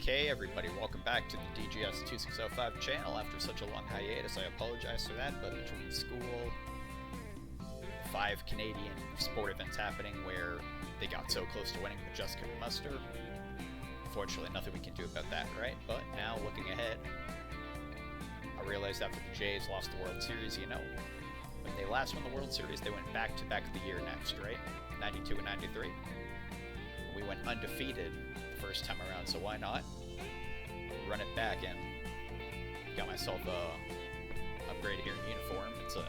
Okay, everybody, welcome back to the DGS2605 channel. After such a long hiatus, I apologize for that, but between school, 5 Canadian sport events happening where they got so close to winning but just couldn't muster, unfortunately nothing we can do about that, right? But now, looking ahead, I realized after the Jays lost the World Series, when they last won the World Series, they went back-to-back the year next, right? 92 and 93. We went undefeated the first time around, so why not run it back? And got myself a upgraded here in uniform. It's a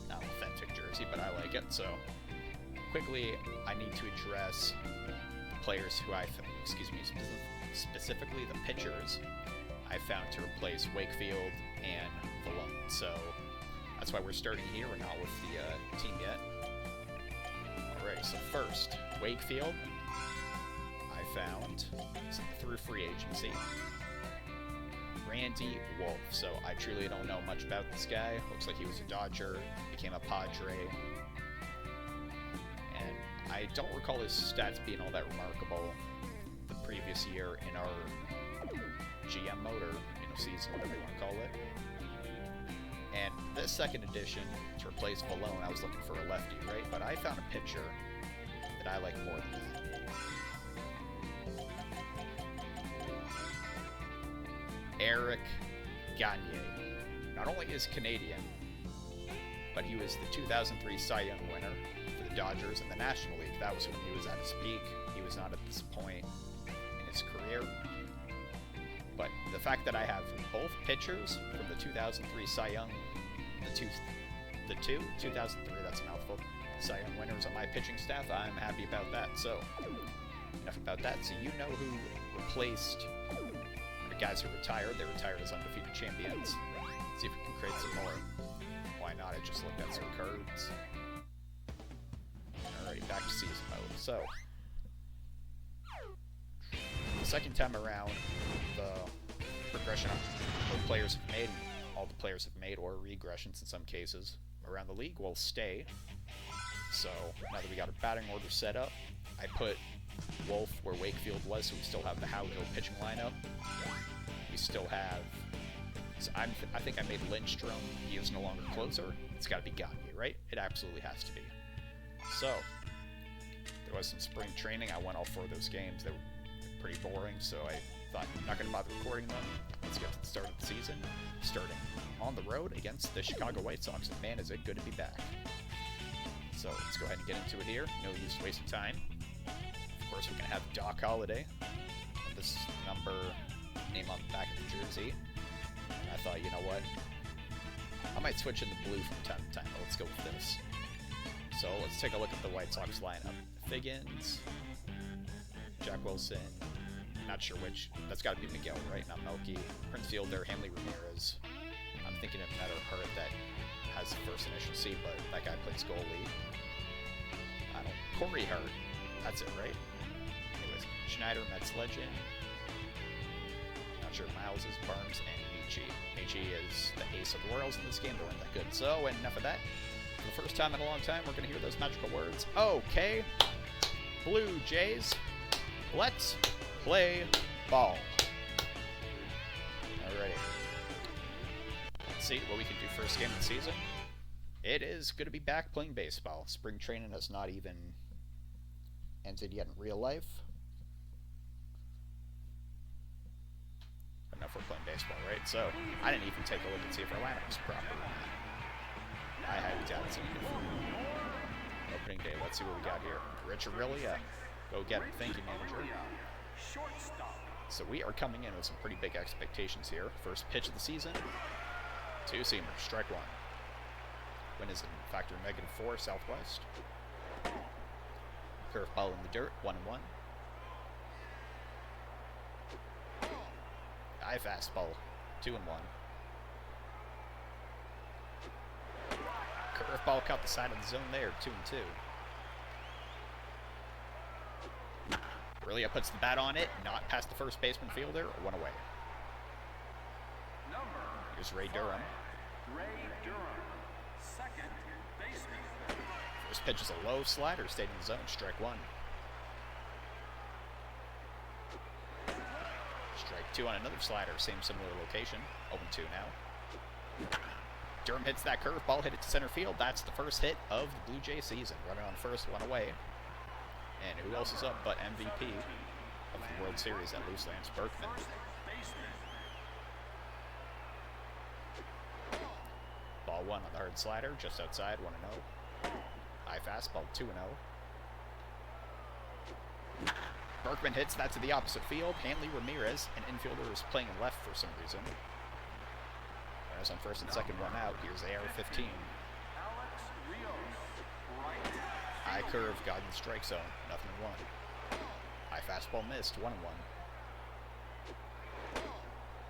not an authentic jersey, but I like it. So quickly, I need to address the players who specifically the pitchers I found to replace Wakefield and Valone. So that's why we're starting here. We're not with the team yet. Alright, so first, Wakefield, I found through free agency, Randy Wolf. So I truly don't know much about this guy. Looks like he was a Dodger, became a Padre, and I don't recall his stats being all that remarkable the previous year in our GM mode, or season, whatever you want to call it. And this second edition, to replace Valone, I was looking for a lefty, right? But I found a pitcher that I like more than that. Eric Gagne. Not only is Canadian, but he was the 2003 Cy Young winner for the Dodgers in the National League. That was when he was at his peak. He was not at this point in his career. But the fact that I have both pitchers from the 2003 Cy Young, the 2003, that's a mouthful, Cy Young winners on my pitching staff, I'm happy about that. So, enough about that. So you know who replaced the guys who retired. They retired as undefeated champions. Let's see if we can create some more. Why not? I just looked at some cards. Alright, back to season mode. So, the second time around, the progression both players have made, all the players have made, or regressions in some cases, around the league will stay. So, now that we got a batting order set up, I put Wolf where Wakefield was, so we still have the Howgill pitching lineup. We still have... So I think I made Lindstrom. He is no longer closer. It's got to be Gagne, right? It absolutely has to be. So, there was some spring training. I went all 4 of those games. They were pretty boring, so I thought, I'm not going to bother recording them. Let's get to the start of the season. Starting on the road against the Chicago White Sox. And man, is it good to be back. So let's go ahead and get into it here. No use wasting time. Of course, we're going to have Doc Holliday. This number, name on the back of the jersey. And I thought, you know what? I might switch in the blue from time to time, but let's go with this. So let's take a look at the White Sox lineup. Figgins, Jack Wilson, not sure which. That's got to be Miguel, right? Not Melky. Prince Fielder, Hanley Ramirez. I'm thinking of another Hurt that has the first initial C, but that guy plays goalie. I don't. Corey Hurt. That's it, right? Anyways, Schneider, Mets legend. Not sure Miles is Barnes, and Michi. Michi is the ace of the Royals in this game. They weren't that good. So, and enough of that. For the first time in a long time, we're going to hear those magical words. Okay, Blue Jays, let's play ball. Alrighty. Let's see what we can do first game of the season. It is good to be back playing baseball. Spring training has not even ended yet in real life. But enough we're playing baseball, right? So, I didn't even take a look and see if our lineup was proper or not. I highly doubt it's any different. Opening day, let's see what we got here. Rich Aurelia. Go get him. Thank you, manager. So we are coming in with some pretty big expectations here. First pitch of the season. 2-seamer, strike 1. Wind is in factor -4 southwest. Curveball in the dirt, 1-1. High fastball, 2-1. Curveball caught the side of the zone there, 2-2. Aurelia puts the bat on it, not past the first baseman fielder, 1 away. Here's Ray Durham. Second baseman. First pitch is a low slider, stayed in the zone, strike 1. 2 on another slider, same similar location. 0-2 now. Durham hits that curveball, hit it to center field. That's the first hit of the Blue Jay season. Runner on first, one away. And who else is up but MVP of the World Series at Loose Lands, Berkman. Ball 1 on the hard slider, just outside, 1-0. High fastball, 2-0. Berkman hits that to the opposite field. Hanley Ramirez, an infielder, is playing left for some reason. Runners on first and second, one out. Here's AR-15. High curve, got in the strike zone, 0-1. High fastball missed, 1-1.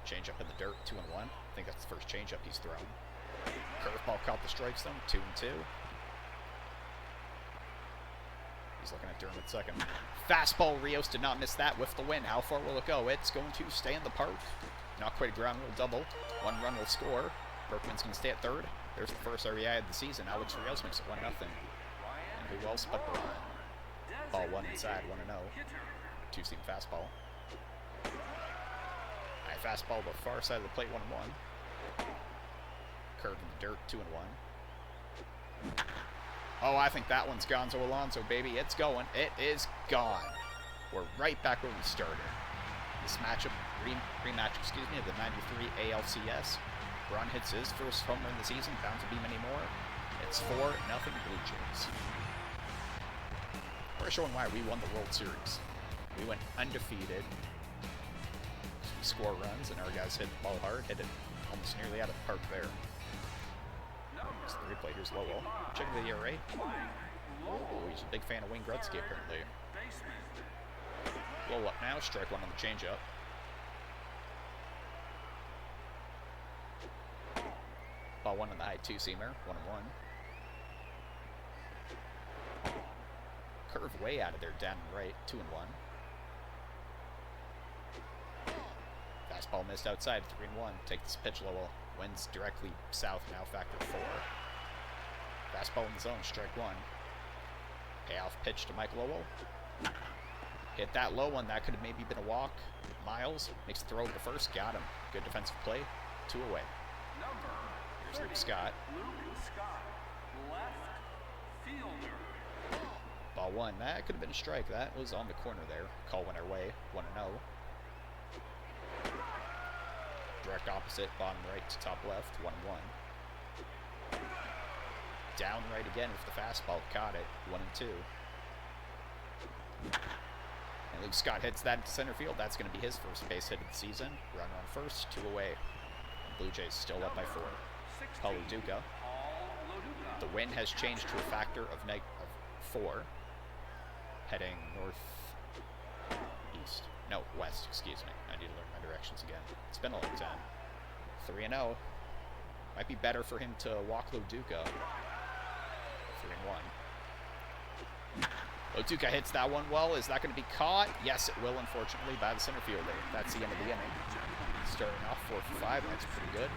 Change up in the dirt, 2-1. I think that's the first changeup he's thrown. Curveball caught the strike zone, 2-2. He's looking at Durham at second. Fastball, Rios did not miss that with the win. How far will it go? It's going to stay in the park. Not quite a ground rule double. 1 run will score. Berkman's going to stay at third. There's the first RBI of the season. Alex Rios makes it 1-0. And who else but Brian? Ball 1 inside, 1-0. Two-seam fastball. High fastball to the far side of the plate, 1-1. Curve in the dirt, 2-1. Oh, I think that one's Gonzo Alonso, baby. It's going. It is gone. We're right back where we started. This matchup, rematch, of the 93 ALCS. Braun hits his first home run of the season. Bound to be many more. It's 4-0 Blue Jays. We're showing why we won the World Series. We went undefeated. Score runs, and our guys hit the ball hard. Hit it almost nearly out of the park there. Here's the replay. Here's Lowell. Check the ERA. Oh, he's a big fan of Wayne Gretzky, apparently. Lowell up now. Strike 1 on the changeup. Ball 1 on the high two-seamer. 1-1. Curve way out of there, down and right. 2-1. Fastball missed outside. 3-1. Take this pitch, Lowell. Winds directly south now, factor 4. Fastball in the zone, strike 1. Payoff pitch to Mike Lowell. Hit that low one, that could have maybe been a walk. Miles makes the throw to first, got him. Good defensive play, 2 away. Here's Luke Scott. Ball 1, that could have been a strike. That was on the corner there. Call went our way, 1-0. Direct opposite, bottom right to top left, 1-1. Down right again with the fastball, caught it, 1-2. And Luke Scott hits that into center field. That's going to be his first base hit of the season. Runner on first, 2 away. Blue Jays still up by 4. Paulo Duca. The wind has changed to a factor of 4, heading northeast. No, west, excuse me. I need to learn my directions again. It's been a long time. 3-0. Might be better for him to walk Loduca. 3-1. Loduca hits that one well. Is that going to be caught? Yes, it will, unfortunately, by the center fielder. That's the end of the inning. Starting off 4 for 5. That's pretty good.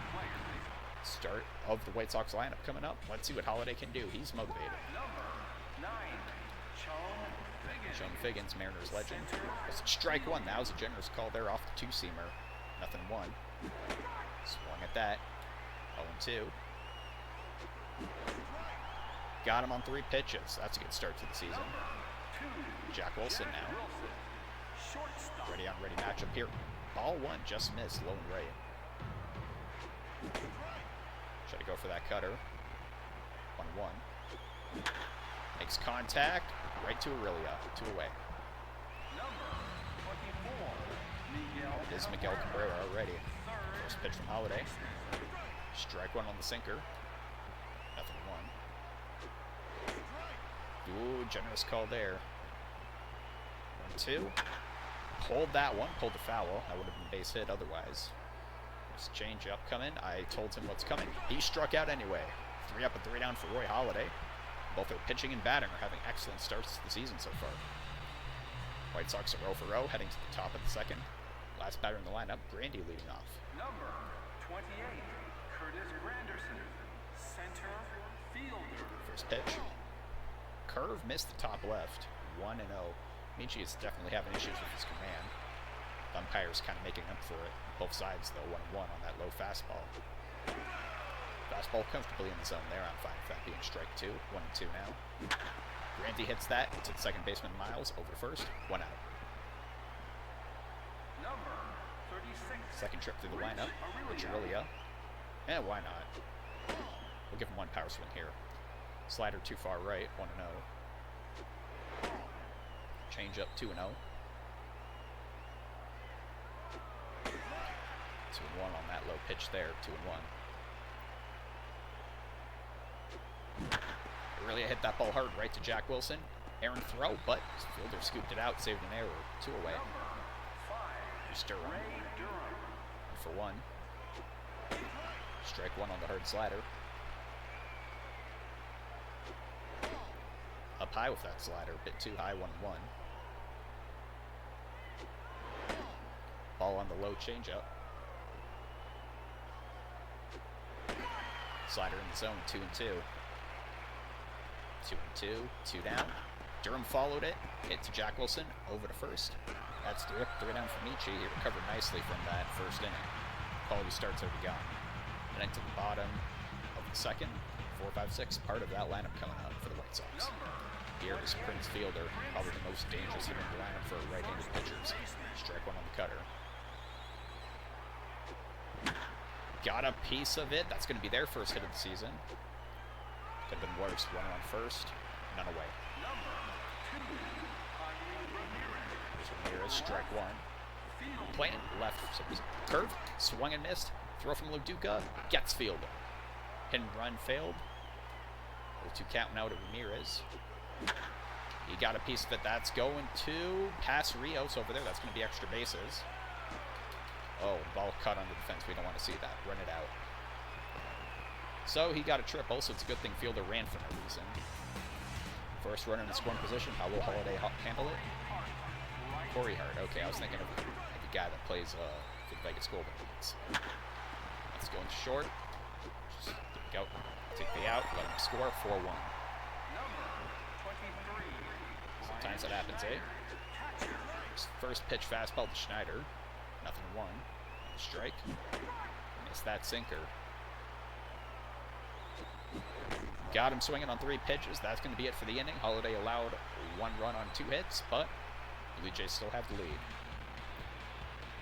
Start of the White Sox lineup coming up. Let's see what Holiday can do. He's motivated. Sean Figgins, Mariners legend. Was it strike 1? That was a generous call there off the two-seamer. 0-1. Swung at that. 0-2. Got him on 3 pitches. That's a good start to the season. Jack Wilson now. Ready on ready matchup here. Ball 1 just missed, low and right. Try to go for that cutter. 1-1. Makes contact. Right to Aurelia. 2 away. It is Miguel Cabrera already. First pitch from Holiday. Strike 1 on the sinker. 0-1. Ooh, generous call there. 1-2. Pulled that one. Pulled the foul. That would have been a base hit otherwise. There's change up coming. I told him what's coming. He struck out anyway. 3 up and 3 down for Roy Holiday. Both their pitching and batting are having excellent starts to the season so far. White Sox are 0 for 0, heading to the top of the second. Last batter in the lineup, Grandy leading off. Number 28, Curtis Granderson, center fielder. First pitch. Curve missed the top left, 1-0. Michi is definitely having issues with his command. The umpire's kind of making up for it. Both sides, though, 1-1 on that low fastball. Fastball comfortably in the zone there. I'm fine with that being strike 2. 1-2 now. Randy hits that to the second baseman Miles over to first. 1 out. Number 36. Second trip through the lineup. Aurelia. And why not? We'll give him 1 power swing here. Slider too far right. 1-0. Change up 2-0. 2-1 on that low pitch there. 2-1. Aurelia hit that ball hard right to Jack Wilson. Aaron throw, but his fielder scooped it out, saved an error. 2 away. Here's Durham. 1-for-1. Strike 1 on the hard slider. Up high with that slider, a bit too high. 1-1. Ball on the low changeup. Slider in the zone. 2-2. 2-2, 2 down. Durham followed it, hit to Jack Wilson, over to first. That's 3 down for Michi. He recovered nicely from that first inning. Quality starts already gone. Heading to the bottom of the second. 4, 5, 6, part of that lineup coming up for the White Sox. Here is Prince Fielder, probably the most dangerous hitter in the lineup for right-handed pitchers. Strike 1 on the cutter. Got a piece of it. That's going to be their first hit of the season. Could have been worse. 1 on first, none away. Here's Ramirez, strike 1. Plant left, curve, swung and missed. Throw from Loduca, gets fielder. Hit and run failed. 0-2 count now to Ramirez. He got a piece of it. That's going to pass Rios over there. That's going to be extra bases. Oh, ball cut on the defense. We don't want to see that. Run it out. So he got a triple, so it's a good thing fielder ran for no reason. First runner in the scoring position. How will Holiday handle it? Corey Hart. Okay, I was thinking of the guy that plays for the Vegas Golden Knights. Let's go into short. Just go. Take the out. Let him score. 4-1. Sometimes that happens, eh? First pitch fastball to Schneider. 0-1. Strike. Missed that sinker. Got him swinging on 3 pitches. That's going to be it for the inning. Holiday allowed 1 run on 2 hits, but Blue Jays still have the lead.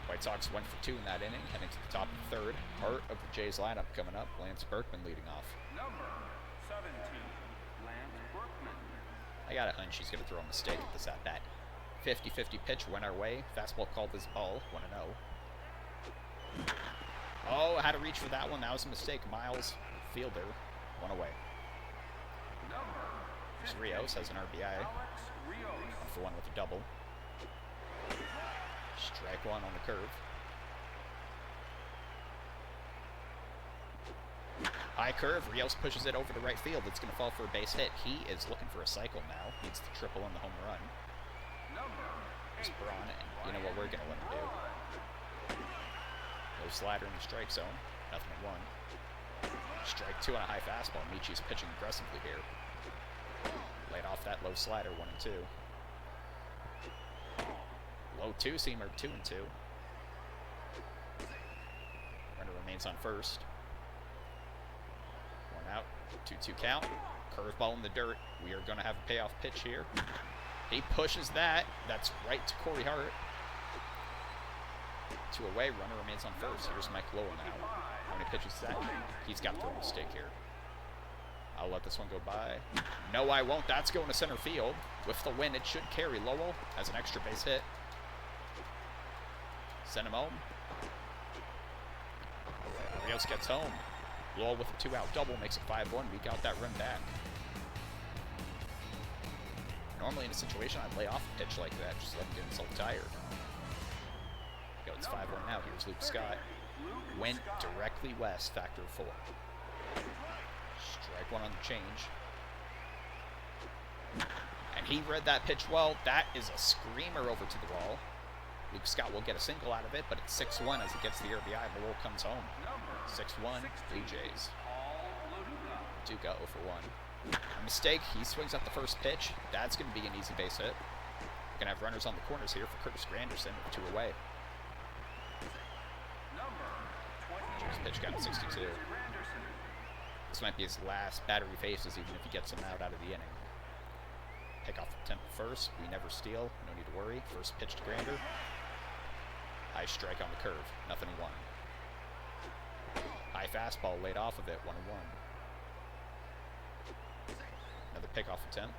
White Sox 1 for 2 in that inning, heading to the top of the 3rd. Heart of the Jays lineup coming up. Lance Berkman leading off. Number 17, Lance Berkman. I got a hunch he's going to throw a mistake at this at-bat. 50-50 pitch went our way. Fastball called this ball. 1-0. Oh, had to reach for that one. That was a mistake. Miles, fielder, 1 away. Rios has an RBI. 1-for-1 with a double. Strike 1 on the curve. High curve. Rios pushes it over to right field. It's going to fall for a base hit. He is looking for a cycle now. Needs the triple and the home run. There's Braun, and you know what we're going to let him do. Low slider in the strike zone. 0-1. Strike 2 on a high fastball. Michi's pitching aggressively here. Laid off that low slider, 1-2. Low 2-seamer, 2-2. Runner remains on first. 1 out, 2-2 count. Curveball in the dirt. We are going to have a payoff pitch here. He pushes that. That's right to Corey Hart. 2 away. Runner remains on first. Here's Mike Lowell now. How many pitches is that? He's got to throw a mistake here. I'll let this one go by. No, I won't. That's going to center field. With the win, it should carry. Lowell has an extra base hit. Send him home. Rios gets home. Lowell with a 2-out double makes it 5-1. We got that run back. Normally in a situation, I'd lay off a pitch like that. Just let him get himself tired. Go, it's 5-1 now. Here's Luke Scott. Went directly west, factor 4. Strike 1 on the change. And he read that pitch well. That is a screamer over to the wall. Luke Scott will get a single out of it, but it's 6-1 as it gets the RBI. Lowell comes home. 6-1, Blue Jays. Duca 0-for-1. A mistake. He swings at the first pitch. That's going to be an easy base hit. Going to have runners on the corners here for Curtis Granderson with 2 away. pitch count 62. This might be his last batter he faces, even if he gets him out of the inning. Pick off the temp first. We never steal. No need to worry. First pitch to Grander. High strike on the curve. 0-1. High fastball laid off of it. 1-1. Another pickoff attempt.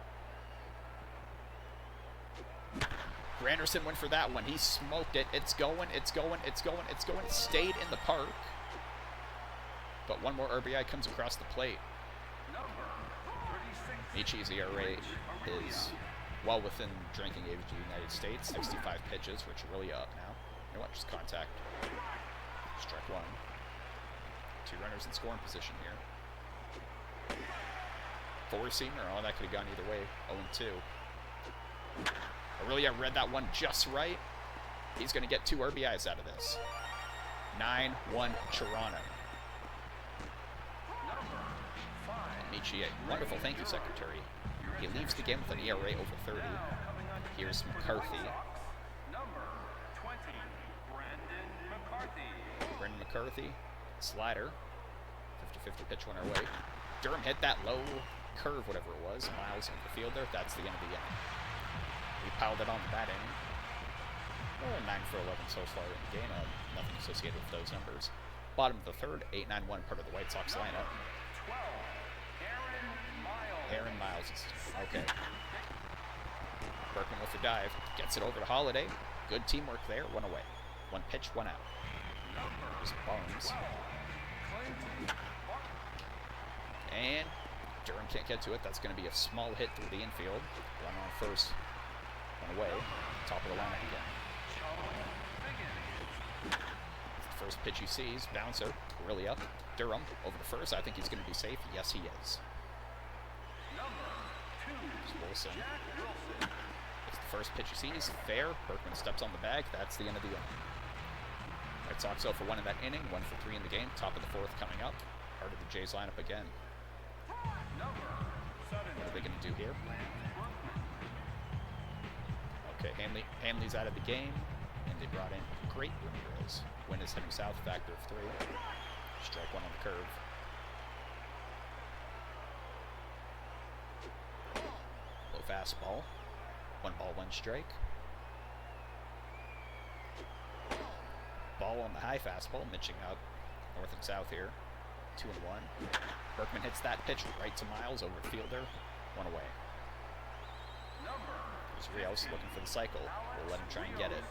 Granderson went for that one. He smoked it. It's going. It's going. It's going. It's going. It stayed in the park. But one more RBI comes across the plate. Michi's ERA is well within drinking age of the United States. 65 pitches, which are really up now. You know what? Just contact. Strike one. 2 runners in scoring position here. 4-seamer. Oh, that could have gone either way. 0-2. Aurelia read that one just right. He's going to get 2 RBIs out of this. 9-1 Toronto. Michi, wonderful. Thank you, Secretary. He leaves the game with an ERA over 30. Here's McCarthy. Brendan McCarthy. Slider. 50-50 pitch went our way. Durham hit that low curve, whatever it was. Miles in the fielder. That's the end of the inning. We piled it on to that inning. 9 for 11 so far in the game. Nothing associated with those numbers. Bottom of the third, 8-9-1, part of the White Sox lineup. Aaron Miles is okay. Berkman with the dive. Gets it over to Holiday. Good teamwork there. 1 away. 1 pitch, 1 out. There's Barnes. And Durham can't get to it. That's going to be a small hit through the infield. 1 on first. 1 away. Top of the lineup again. The first pitch he sees. Bouncer. Really up. Durham over to first. I think he's going to be safe. Yes, he is. Wilson. It's the first pitch he sees. Fair. Berkman steps on the bag. That's the end of the inning. White Sox 0 for 1 in that inning. 1 for 3 in the game. Top of the 4th coming up. Part of the Jays lineup again. What are they going to do here? Okay, Hanley's out of the game. And they brought in Great Ramirez. Wind is heading south. Factor of 3. Strike 1 on the curve. Fastball. 1 ball, 1 strike. Ball on the high fastball, mitching up north and south here. 2-1. Berkman hits that pitch right to Miles over fielder. 1 away. There's Rios looking for the cycle. We'll let him try and get it.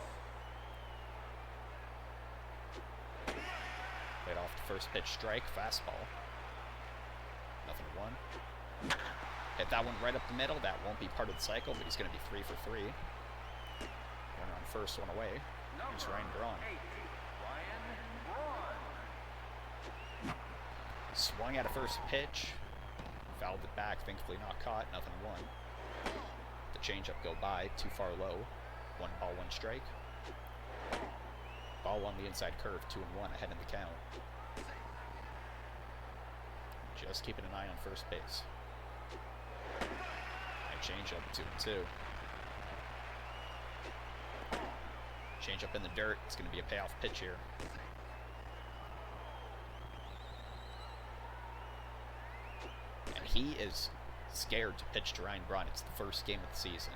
Played off the first pitch strike, fastball. 0-1. Hit that one right up the middle. That won't be part of the cycle, but he's going to be 3 for 3. Runner on first, 1 away. Here's Ryan Braun. Swung at a first pitch. Fouled it back, thankfully not caught. 0-1. The changeup go by, too far low. 1 ball, 1 strike. Ball on the inside curve, 2-1, ahead in the count. Just keeping an eye on first base. Change up 2-2. Change up in the dirt. It's going to be a payoff pitch here. And he is scared to pitch to Ryan Braun. It's the first game of the season.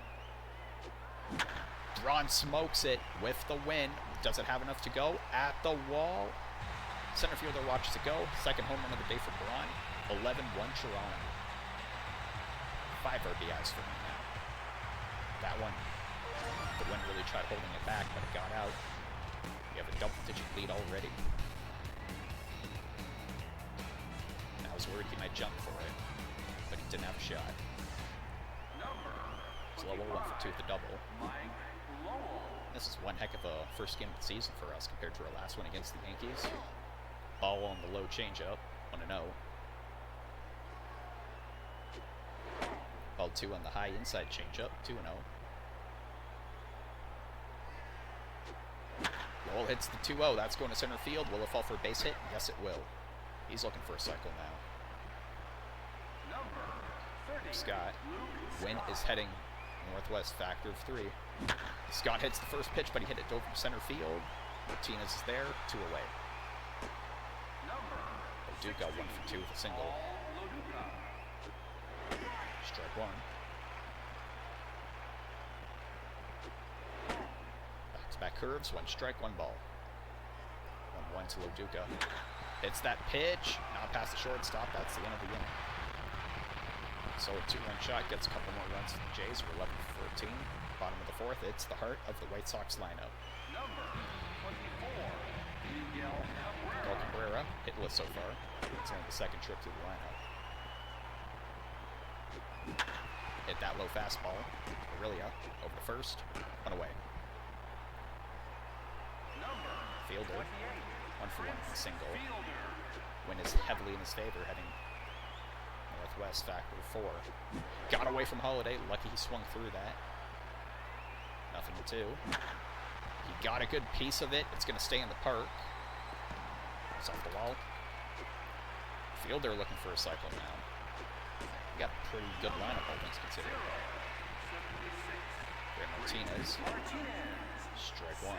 Braun smokes it with the win. Does it have enough to go? At the wall. Center fielder watches it go. Second home run of the day for Braun. 11-1 Toronto. 5 RBIs for him now. That one, the wind really tried holding it back, but it got out. We have a double-digit lead already. And I was worried he might jump for it, but he didn't have a shot. It's Lowell 1 for 2 with the double. This is one heck of a first game of the season for us compared to our last one against the Yankees. Ball on the low changeup, 1-0. Ball 2 on the high inside changeup, 2-0. Lowell hits the 2-0. That's going to center field. Will it fall for a base hit? Yes, it will. He's looking for a cycle now. Scott. Wind is heading northwest, factor of 3. Scott hits the first pitch, but he hit it over center field. Martinez is there, 2 away. Duca 1 for 2 with a single. Strike one. Back curves, 1 strike, 1 ball. 1-1 to Loduca. Hits that pitch, not past the shortstop. That's the end of the inning. So a 2-run shot gets a couple more runs from the Jays. We're 11 for 14. Bottom of the fourth, it's the heart of the White Sox lineup. Number 24, Miguel Cabrera, hitless so far. It's only the second trip through the lineup. Hit that low fastball. Aurelia over the first, 1 away. Fielder, 1 for 1 with a single. Wind is heavily in his favor, heading northwest, factor 4. Got away from Holiday. Lucky he swung through that. 0-2. He got a good piece of it. It's going to stay in the park. It's off the wall. Fielder looking for a cycle now. Got a pretty good lineup, all things considered. Martinez. Strike 1.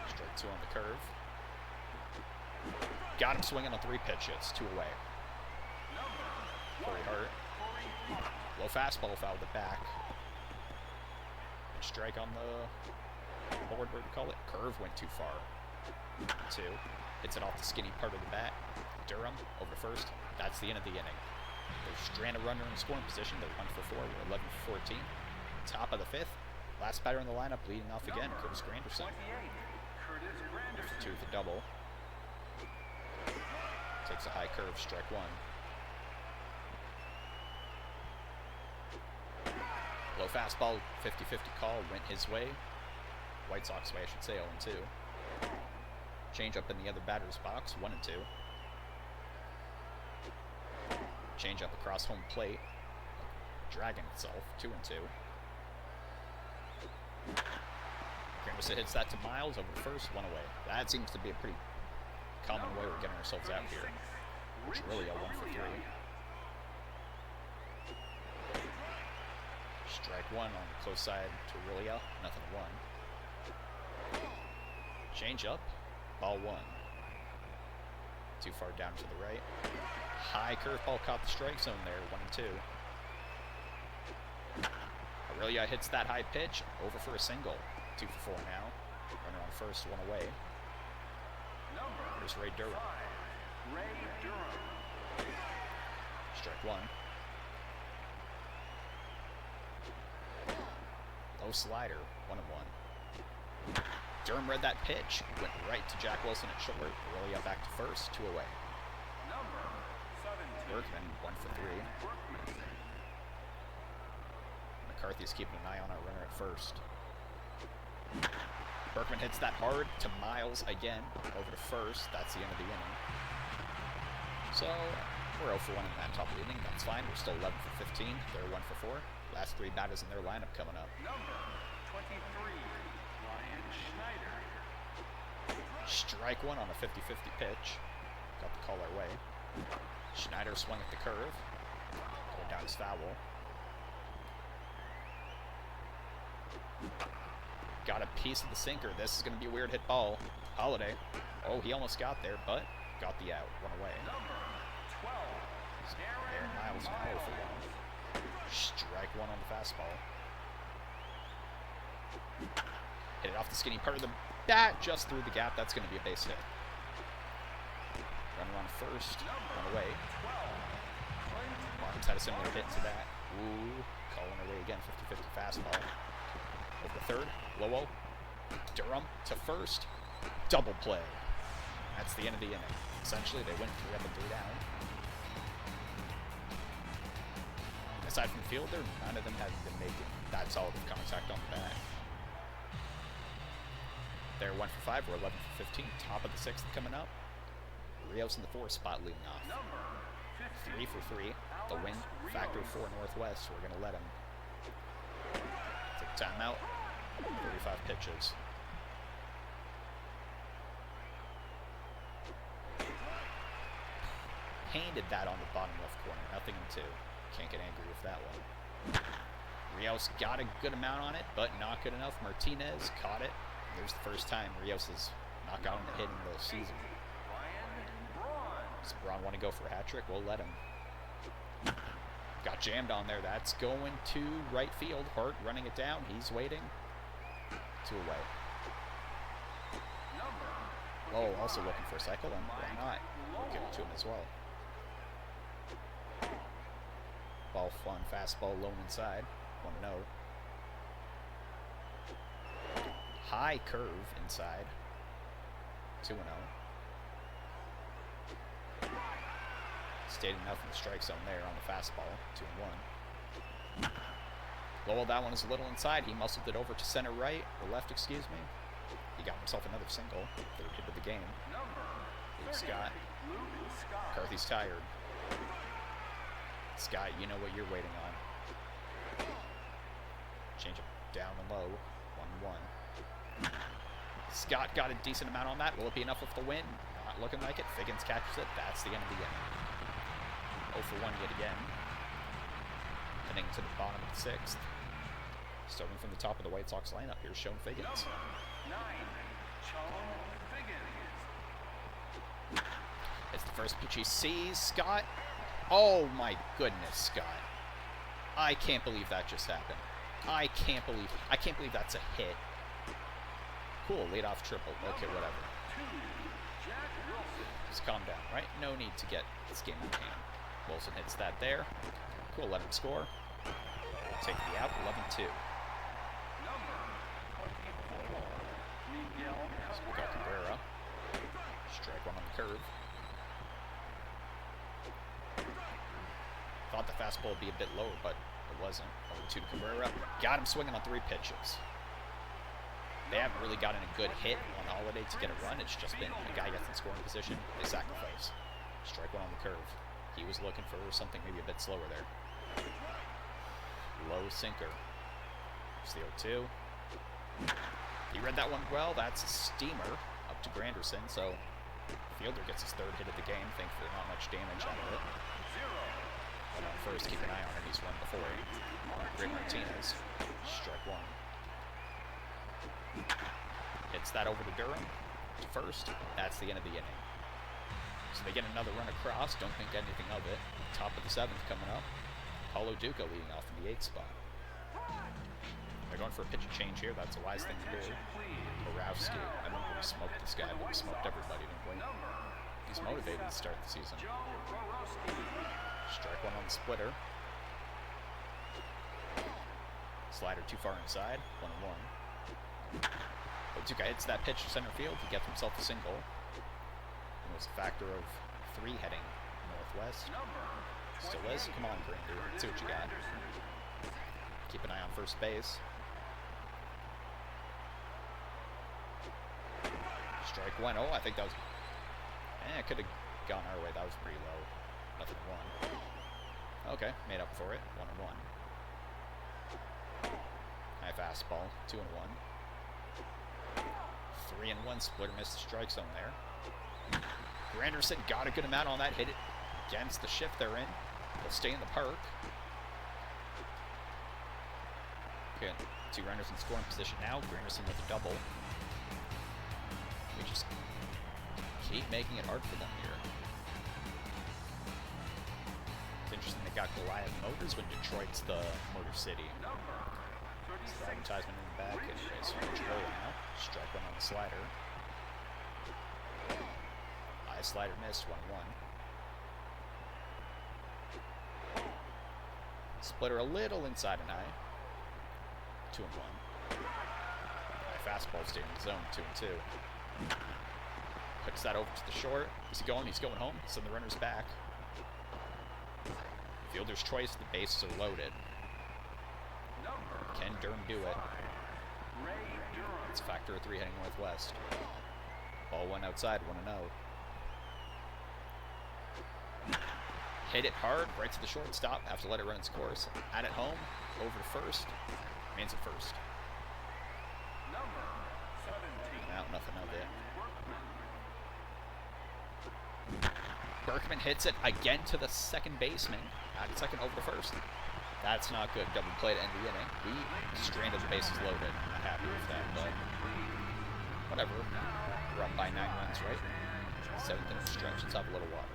Strike 2 on the curve. Got him swinging on 3 pitches. 2 away. Corey Hart. Low fastball fouled it back. And strike on the board, what do you call it? Curve went too far. 2. Hits it off the skinny part of the bat. Durham over first. That's the end of the inning. There's stranded runner in scoring position. They're 1 for 4. We're 11 for 14. Top of the 5th. Last batter in the lineup, leading off again, Curtis Granderson. 1 for 2 with a double. Takes a high curve, strike 1. Low fastball, 50-50 call, went his way. White Sox way, I should say, 0-2. Change up in the other batter's box, 1-2. Change up across home plate, dragging itself, 2-2. Granderson hits that to Miles over the first, 1 away. That seems to be a pretty common way we're getting ourselves out here. It's really a 1 for 3. Strike 1 on the close side to Aurelia, 0-1. Change up, ball 1. Too far down to the right. High curveball caught the strike zone there, 1-2. Aurelia hits that high pitch, over for a single. 2 for 4 now. Runner on first, 1 away. Here's Ray Durham. Strike 1. Low slider, 1-1. Durham read that pitch, went right to Jack Wilson at short. Aurelia back to first, 2 away. Berkman, 1 for 3. McCarthy's keeping an eye on our runner at first. Berkman hits that hard to Miles again, over to first. That's the end of the inning. So, we're 0 for 1 in that top of the inning. That's fine. We're still 11 for 15. They're 1 for 4. Last 3 batters in their lineup coming up. Number 23, Ryan Schneider. Strike 1 on a 50-50 pitch. Got the call our way. Schneider swung at the curve. Going down his foul. Got a piece of the sinker. This is going to be a weird hit ball. Holiday. Oh, he almost got there, but got the out. 1 away. Number 12, Aaron Miles now 0 for 1. Strike 1 on the fastball. Hit it off the skinny part of the bat, just through the gap. That's going to be a base hit. Runner on first, 1 away. Martin's had a similar hit to that. Ooh, calling away again, 50-50 fastball. Over the third, Lowell. Durham to first. Double play. That's the end of the inning. Essentially, they went 3 up and 3 down. Aside from Fielder, none of them have been making that solid of contact on the bat. They're 1 for 5. We're 11 for 15. Top of the 6th coming up. Rios in the 4th spot leading off. 3 for 3. The wind factor 4 northwest. We're going to let him take a timeout. 35 pitches. Painted that on the bottom left corner. 0-2. Can't get angry with that one. Rios got a good amount on it, but not good enough. Martinez caught it. There's the first time Rios has not gotten a hit in the season. Does Braun want to go for a hat trick? We'll let him. Got jammed on there. That's going to right field. Hart running it down. He's waiting. 2 away. Lowell also looking for a cycle, and why not? We'll give it to him as well. Ball fun, fastball low inside. 1-0. High curve inside. 2-0. Stayed enough in the strike zone there on the fastball. 2-1. Lowell, that one is a little inside. He muscled it over to center right, or left, excuse me. He got himself another single. 3rd hit of the game. Luke Scott. McCarthy's tired. Scott, you know what you're waiting on. Change it down and low. 1-1. Scott got a decent amount on that. Will it be enough with the win? Not looking like it. Figgins catches it. That's the end of the inning. 0 for 1 yet again. Heading to the bottom of the 6th. Starting from the top of the White Sox lineup, here's Sean Figgins. 9, Sean Figgins. It's the first pitch he sees. Scott. Oh my goodness, Scott. I can't believe that just happened. I can't believe that's a hit. Cool, leadoff triple. Okay, whatever. Just calm down, right? No need to get this game in hand. Wilson hits that there. Cool, let him score. Take the out, 11-2. So we got Cabrera. Strike one on the curve. Thought the fastball would be a bit lower, but it wasn't. 0-2 to Cabrera. Got him swinging on 3 pitches. They haven't really gotten a good hit on Holiday to get a run. It's just been a guy gets in scoring position, they sacrifice. Strike one on the curve. He was looking for something maybe a bit slower there. Low sinker. It's the 0-2. He read that one well. That's a steamer up to Granderson, so Fielder gets his 3rd hit of the game. Thankfully, not much damage out of it. But on first, keep an eye on it. He's run before. Rick Martinez. Strike one. Hits that over to Durham. To first. That's the end of the inning. So they get another run across. Don't think anything of it. Top of the 7th coming up. Paulo Duca leading off in the 8th spot. They're going for a pitch change here. That's a wise thing to do. Borowski. I remember we smoked this guy, but we smoked everybody, didn't we? He's motivated to start the season. Strike one on the splitter. Slider too far inside. 1-1. Duca hits that pitch to center field. He gets himself a single. It was a factor of 3 heading northwest. Still is. Come on, Grander. Let's see what you got. Keep an eye on first base. Strike one. Oh, I think that was... it could have gone our way. That was pretty low. Nothing 1. Okay, made up for it. 1-1. High fastball. 2-1. 3-1. Splitter missed the strike zone there. Granderson got a good amount on that. Hit it against the shift they're in. They'll stay in the park. Okay, 2 runners in scoring position now. Granderson with a double. We just keep making it hard for them here. It's interesting they got Goliath Motors when Detroit's the Motor City. It's the advertisement in the back. Anyways, huge roll now. Strike one on the slider. High slider missed. 1-1. Splitter a little inside and high. 2-1. High fastball staying in the zone. 2-2. Puts that over to the short. Is he going? He's going home. Send the runners back. Fielder's choice. The bases are loaded. Can Durham do it? It's a factor of 3 heading northwest. Ball 1 outside. 1-0. Hit it hard, right to the shortstop. Have to let it run its course. At it home, over to first. Remains at first. Now, nothing of it. Berkman hits it again to the second baseman. At second, over to first. That's not good. Double play to end the inning. We stranded the bases loaded. Not happy with that, but whatever. We're up by 9 runs, right? 7th inning stretch. Let's have a little water.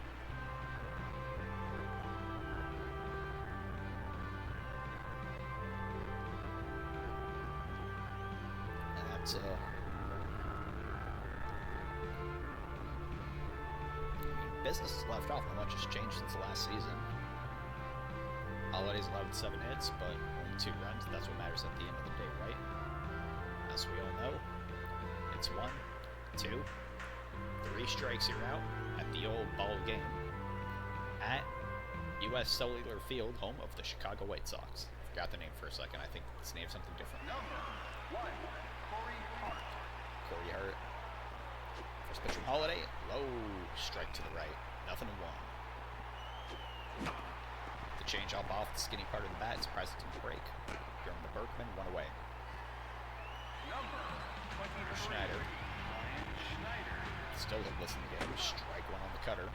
business has left off. Not much has changed since the last season. Holiday's allowed 7 hits, but only 2 runs. That's what matters at the end of the day, right? As we all know, it's 1, 2, 3 strikes, you're out at the old ball game at U.S. Cellular Field, home of the Chicago White Sox. Forgot the name for a second. I think it's named something different. Number 1, Corey Hart. Corey Hart. First pitch from Holiday. Low strike to the right. Nothing in 1. The change-up off the skinny part of the bat. Surprised it didn't break. Durham to Berkman. 1 away. Number 23, Schneider. Ryan Schneider. Still didn't listen to the game. Strike 1 on the cutter.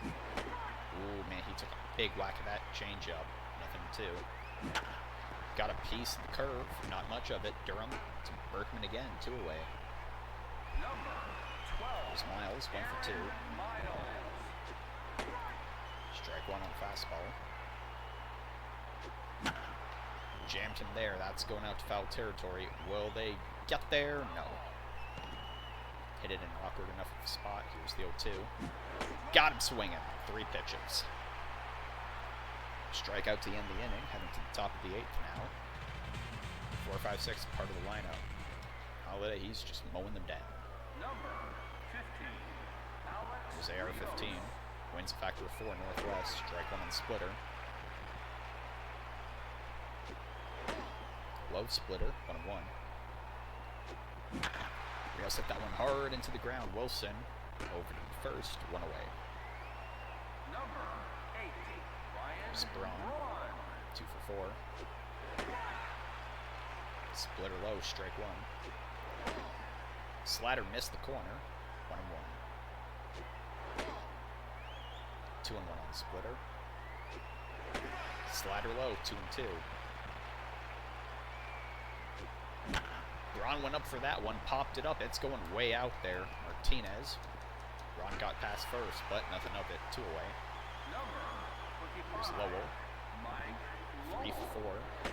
Ooh, man, he took a big whack of that change-up. Nothing in 2. Got a piece in the curve. Not much of it. Durham to Berkman again. 2 away. Number 12, There's Miles. 1 for 2. Miles. Strike 1 on fastball. Jammed him there. That's going out to foul territory. Will they get there? No. Hit it in an awkward enough of a spot. Here's the 0-2. Got him swinging. 3 pitches. Strikeout to end the inning. Heading to the top of the 8th now. 4, 5, 6 part of the lineup. Holiday, he's just mowing them down. Number 15, Alex. There's AR-15. Wins a factor of 4 Northwest. Strike 1 on the splitter. Low splitter. 1-1. Rios hit that one hard into the ground. Wilson over to the first. 1 away. Number 8, Ryan Sprawn. Braun. 2 for 4. Splitter low. Strike 1. Slatter missed the corner. 1-1. 2-1 on the splitter. Slatter low. 2-2. Braun went up for that one, popped it up. It's going way out there. Martinez. Braun got past first, but nothing of it. 2 away. Number Here's 25, Lowell. Mike 3 Lowell. for 4.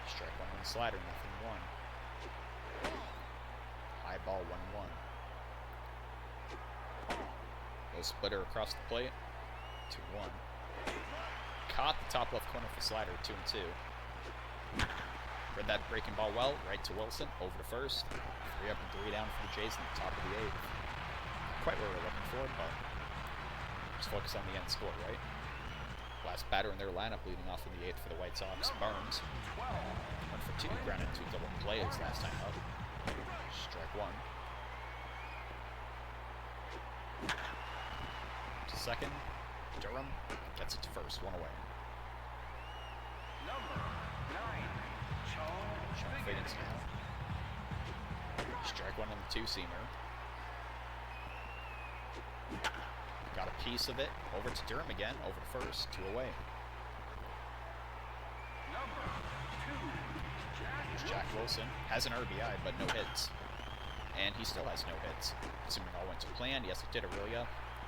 Strike 1 on the slider. Nothing 1. High ball 1-1. Low splitter across the plate. 2-1. Caught the top left corner for slider. 2-2. Read that breaking ball well, right to Wilson, over to first. 3 up and 3 down for the Jays in the top of the 8th. Not quite what we're looking for, but just focus on the end score, right? Last batter in their lineup leading off in the 8th for the White Sox, Burns. 1 for 2, grounded 2 double plays last time up. Strike 1. To second, Durham gets it to first, 1 away. Number 9, Sean Figgins now. Strike 1 on the 2-seamer. Got a piece of it. Over to Durham again. Over to first. 2 away. Number 2, Here's Jack Wilson. Has an RBI, but no hits. And he still has no hits. Assuming all went to plan. Yes, it did, Aurelia.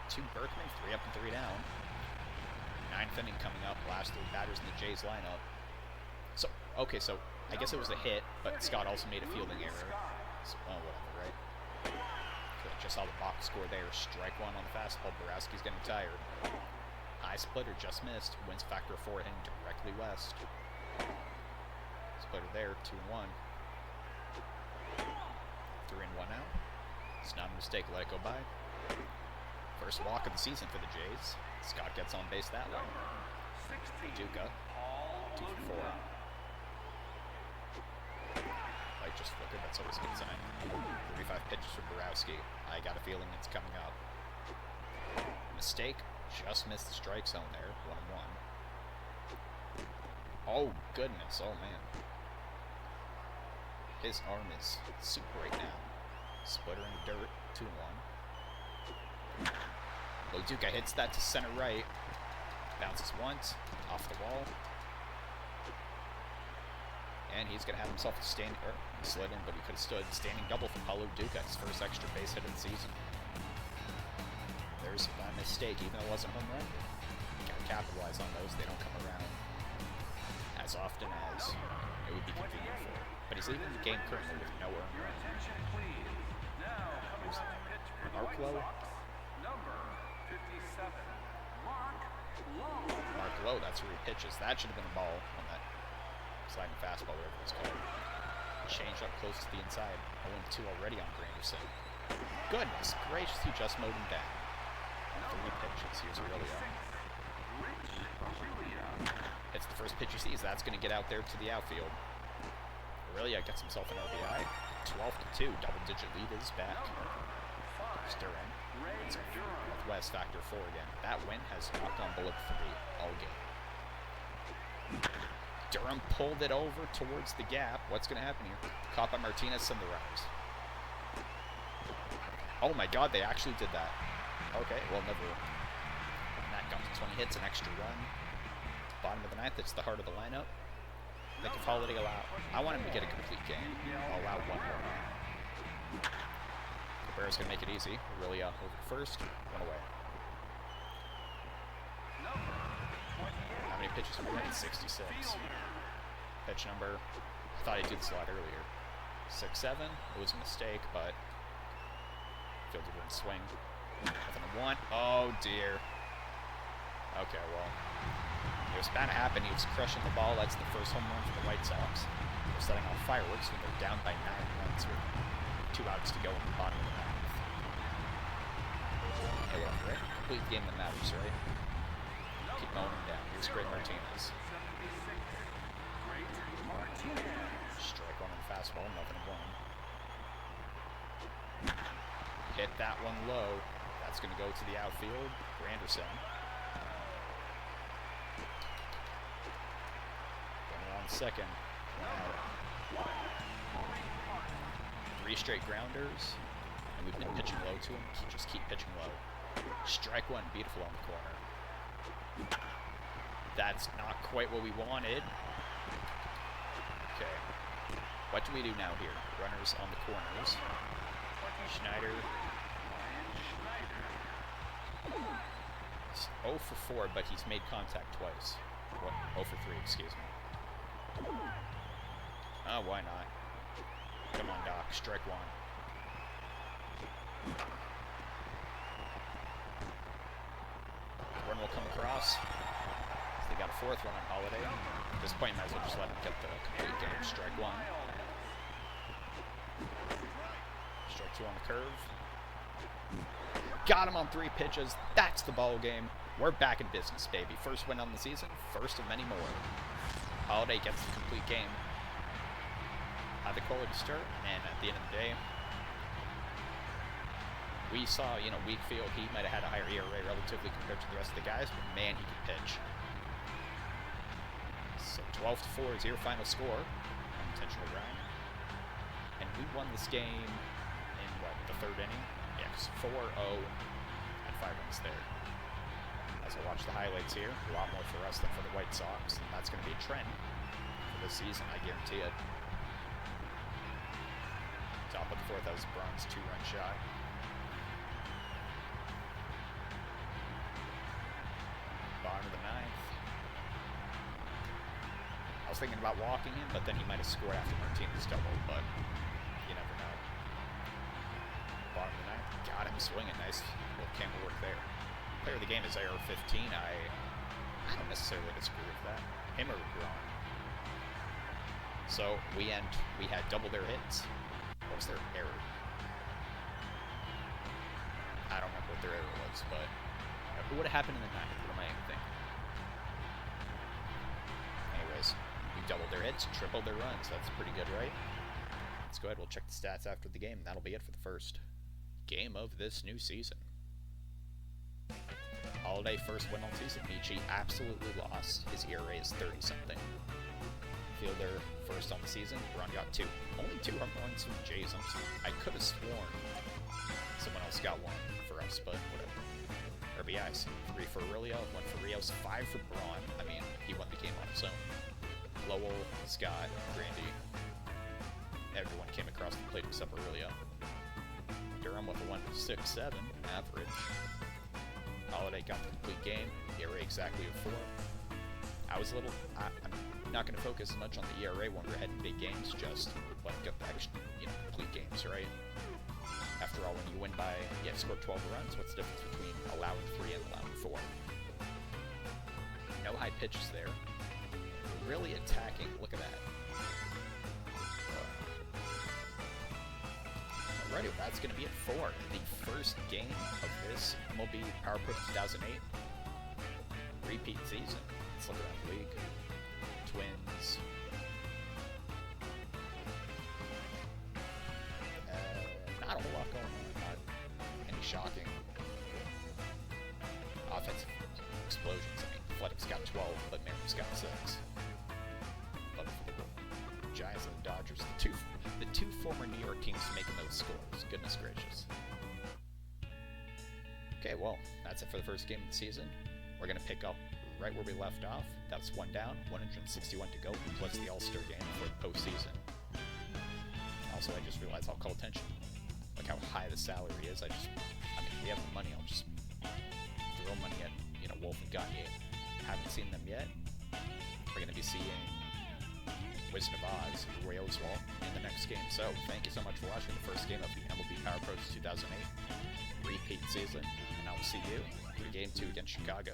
2 Berkman. 3 up and 3 down. 9th inning coming up. Last 3 batters in the Jays lineup. So, okay, so I guess it was a hit, but Scott also made a fielding error. So, well, whatever, right? So just saw the box score there. Strike 1 on the fastball. Borowski's getting tired. High splitter just missed. Wins factor of 4 heading directly west. Splitter there. 2-1. 3-1 now. It's not a mistake. Let it go by. First walk of the season for the Jays. Scott gets on base that way. number 16, Duca. Paul 2 for 4. Light just flickered, that's always a good sign. 35 pitches for Borowski. I got a feeling it's coming up. Mistake, just missed the strike zone there. 1-1. Oh, goodness, oh man. His arm is soup right now. Splitter in the dirt, 2-1. Loduca hits that to center right. Bounces once, off the wall. And he's going to have himself a standing, or he slid in, but he could have stood. Standing double from Paulo Duca, his first extra base hit of the season. There's that mistake, even though it wasn't a home run. Got to capitalize on those, they don't come around as often as it would be convenient for. But he's leading the game currently with no earned Your run. attention, please. Now, Who's that? Pitch for the Mark White Lowe? Sox. Number 57, Mark Lowe. Mark Lowe, that's where he pitches. That should have been a ball on that sliding fastball, whatever it's called. Change up close to the inside. 0-2 already on Granderson. Goodness gracious, he just mowed him down. 3 pitches. Here's Aurelio. Rich Aurilia. It's the first pitch he sees. That's going to get out there to the outfield. Aurelio gets himself an RBI. 12-2. Double-digit lead is back. Stirring. It's Northwest factor 4 again. That win has knocked on bullet 3 all game. Durham pulled it over towards the gap. What's going to happen here? Caught by Martinez and the runners. Oh my god, they actually did that. Okay, well, never. And that got to 20 hits, an extra run. Bottom of the ninth, it's the heart of the lineup. Think if Holiday I want him to get a complete game. I'll allow 1 more. Cabrera's going to make it easy. Really over first, 1 away. How many pitches have we got? 66. Pitch number, I thought I'd do this a lot earlier. 6-7. It was a mistake, but fielder didn't swing. Nothing to 1. Oh dear. Okay, well, it was bound to happen. He was crushing the ball. That's the first home run for the White Sox. They're setting off fireworks when they're down by 9 runs with 2 outs to go in the bottom of the ninth. Hey, whatever, right? Complete the game that matters, right? Keep mowing him down. Here's Great Martinez. Strike 1 on the fastball, nothing to 1. Hit that one low. That's going to go to the outfield. Granderson. Runner on second. Wow. 3 straight grounders. And we've been pitching low to him. Just keep pitching low. Strike 1, beautiful on the corner. That's not quite what we wanted. Okay. What do we do now here? Runners on the corners. Schneider. He's 0 for 4, but he's made contact twice. What? 0 for 3, excuse me. Oh, why not? Come on, Doc. Strike 1. One will come across. They got a 4th one on Holiday. At this point, might as well just let him get the complete game. Strike 1. Strike 2 on the curve. Got him on 3 pitches. That's the ball game. We're back in business, baby. First win on the season. First of many more. Holiday gets the complete game. Had the quality start, and at the end of the day, we saw, weak field. He might have had a higher ERA relatively compared to the rest of the guys, but man, he could pitch. So 12-4 is your final score. Intentional ground. And we won this game in, the 3rd inning? Yeah, 4-0 and 5 runs there. As I watch the highlights here, a lot more for us than for the White Sox, and that's going to be a trend for this season, I guarantee it. Top of the 4th, that was a bronze 2-run shot. Bottom of the 9th. I was thinking about walking him, but then he might have scored after Martinez double, but you never know. Bottom of the 9th, got him swinging. Nice little camera work there. Player of the game is AR-15. I don't necessarily disagree with that. Him or Braun. So we had double their hits. What was their error? I don't remember what their error was, but what would have happened in the 9th? What am I even thinking? Anyways, we doubled their hits, tripled their runs. That's pretty good, right? Let's go ahead. We'll check the stats after the game. That'll be it for the first game of this new season. Holiday first win on season. Michi absolutely lost. His ERA is 30-something. Fielder first on the season. Braun got 2. Only 2 home runs from Jay Simpson. I could have sworn someone else got 1 for us, but whatever. RBIs. 3 for Aurelio, 1 for Rios, 5 for Braun. I mean, he won the game on his own. Lowell, Scott, Grandy. Everyone came across the plate except Aurelio. Durham with a 1.67 average. Holiday got the complete game. ERA exactly a 4. I was a little... I'm not going to focus as much on the ERA when we're heading big games, just let him get the extra, complete games, right? After all, when you win by, score 12 runs, what's the difference between allowing 3 and allowing 4? No high pitches there. Really attacking. Look at that. Alrighty, well, that's going to be it for the first game of this MLB Power Pros 2008 repeat season. Let's look at that league. Twins. Not a whole lot going on. Not any shocking offensive explosions. I mean, Athletics got 12, but Mariners got 6. Love it for the Giants and the Dodgers, the two former New York teams making those scores. Goodness gracious. Okay, well, that's it for the first game of the season. We're going to pick up right where we left off. That's 1 down, 161 to go, plus the All-Star game for the postseason. Also, I just realized I'll call attention. Look how high the salary is. I mean, if we have the money, I'll just throw money at, Wolf and Gagne. Haven't seen them yet. We're going to be seeing Wizard of Oz, Roy Oswalt, in the next game. So, thank you so much for watching the first game of the MLB Power Pros 2008 repeat season, and I will see you for Game 2 against Chicago.